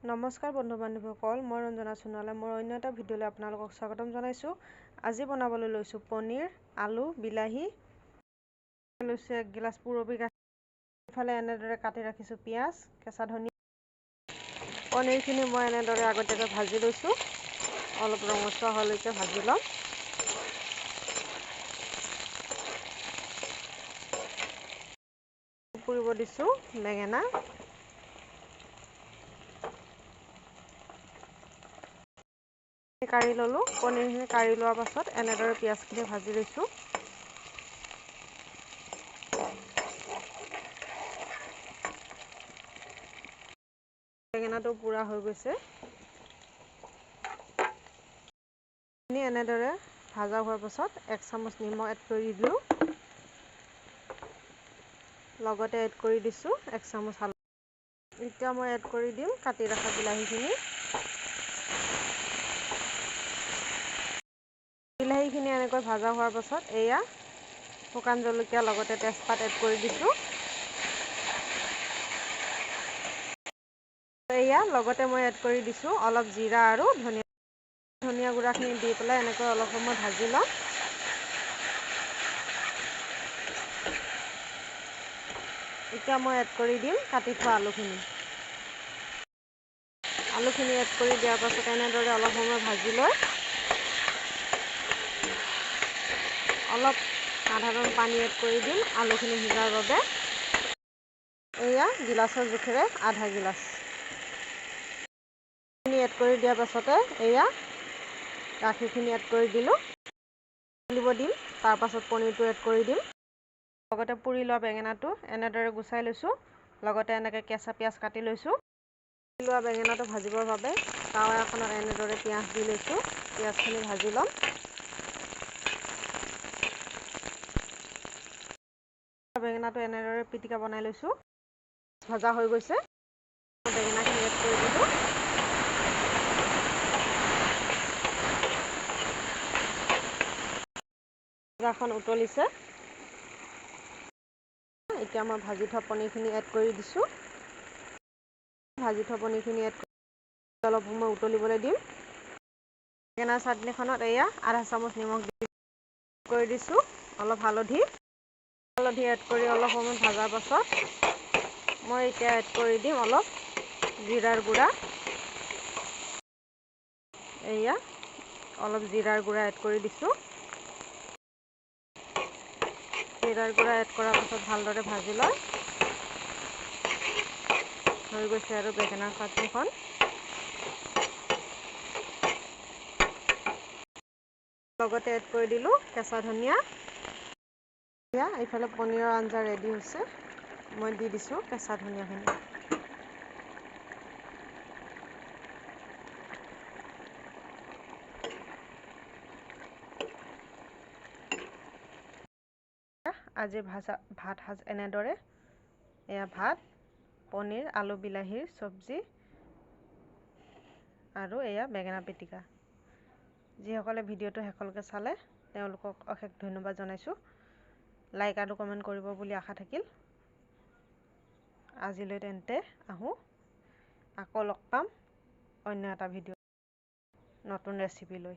নমস্কাৰ বন্ধু বান্ধৱীসকল, মই ৰঞ্জনা সোণোৱালে মোৰ অন্য এটা ভিডিঅ'লৈ আপোনালোকক স্বাগতম জনাইছোঁ। আজি বনাবলৈ লৈছোঁ পনীৰ, আলু, বিলাহী। লৈছোঁ 1 গিলাচ পুৰবী গাখীৰ। ইফালে এনেদৰে কাটি ৰাখিছোঁ পিঁয়াজ, কেঁচা ধনিয়া। পনীৰখিনি মই এনেদৰে আগতীয়াকৈ ভাজি লৈছোঁ। অলপ ৰঙচুৱা হোৱালৈকে ভাজি ল'ম। পুৰিব দিছোঁ বেঙেনা। কাঢ়ি ল'লোঁ। পনীৰখিনি কাঢ়ি লোৱাৰ পাছত এনেদৰে পিঁয়াজখিনি ভাজি লৈছোঁ। বেঙেনাটো পুৰা হৈ গৈছে। এনেদৰে ভাজা হোৱাৰ পাছত 1 চামুচ নিমখ এড কৰি দিলোঁ। লগতে এড কৰি দিছোঁ 1 চামুচ হালধি। এতিয়া মই এড কৰি দিম কাটি ৰখা বিলাহীখিনি। বিলাহীখিনি এনেকৈ ভাজা হোৱাৰ পাছত এয়া শুকান জলকীয়া লগতে তেজপাত এড কৰি দিছোঁ। এয়া লগতে মই এড কৰি দিছোঁ অলপ জিৰা আৰু ধনিয়া গুড়াখিনি দি পেলাই এনেকৈ অলপ সময় ভাজি ল'ম। এতিয়া মই এড কৰি দিম কাটি থোৱা আলুখিনি। আলুখিনি এড কৰি দিয়াৰ পাছত এনেদৰে অলপ সময় ভাজি লৈ অলপ সাধাৰণ পানী এড কৰি দিম আলুখিনি সিজাৰ বাবে। এয়া গিলাচৰ জোখেৰে আধা গিলাচ। এড কৰি দিয়াৰ পাছতে এয়া গাখীৰখিনি এড কৰি দিলোঁ। উতলিব দিম। তাৰ পাছত পনীৰটো এড কৰি দিম। লগতে পুৰি লোৱা বেঙেনাটো এনেদৰে গুচাই লৈছোঁ। লগতে এনেকৈ কেঁচা পিঁয়াজ কাটি লৈছোঁ। পুৰি লোৱা বেঙেনাটো ভাজিবৰ বাবে টাৱা এখনত এনেদৰে পিঁয়াজ দি লৈছোঁ। পিঁয়াজখিনি ভাজি ল'ম। বেঙেনাটো এনেদৰে পিটিকা বনাই লৈছোঁ। ভজা হৈ গৈছে। বেঙেনাখিনি এড কৰি দিলোঁ। আঞ্জাখন উতলিছে। এতিয়া মই ভাজি থোৱা পনীৰখিনি এড কৰি দিছোঁ। ভাজি থোৱা পনীৰখিনি এড কৰি অলপ সময় উতলিবলৈ দিম। বেঙেনাৰ চাটনিখনত এয়া আধা চামুচ নিমখ কৰি দিছোঁ। অলপ হালধি এড কৰি অলপ সময় ভজাৰ পাছত মই এতিয়া এড কৰি দিম অলপ জিৰাৰ গুড়া। এয়া অলপ জিৰাৰ গুড়া এড কৰি দিছোঁ। জিৰাৰ গুড়া এড কৰাৰ পাছত ভালদৰে ভাজি লয়। হৈ গৈছে আৰু বেঙেনাৰ চাটনিখন। লগতে এড কৰি দিলোঁ কেঁচা ধনিয়া। এতিয়া এইফালে পনীৰৰ আঞ্জা ৰেডি হৈছে। মই দি দিছোঁ কেঁচা ধনিয়াখিনি। আজি ভাত সাজ এনেদৰে। এয়া ভাত, পনীৰ, আলু, বিলাহীৰ চব্জি আৰু এয়া বেঙেনা পিটিকা। যিসকলে ভিডিঅ'টো শেষলৈকে চালে তেওঁলোকক অশেষ ধন্যবাদ জনাইছোঁ। লাইক আৰু কমেণ্ট কৰিব বুলি আশা থাকিল। আজিলৈ তেন্তে আহোঁ। আকৌ লগ পাম অন্য এটা ভিডিঅ' নতুন ৰেচিপি লৈ।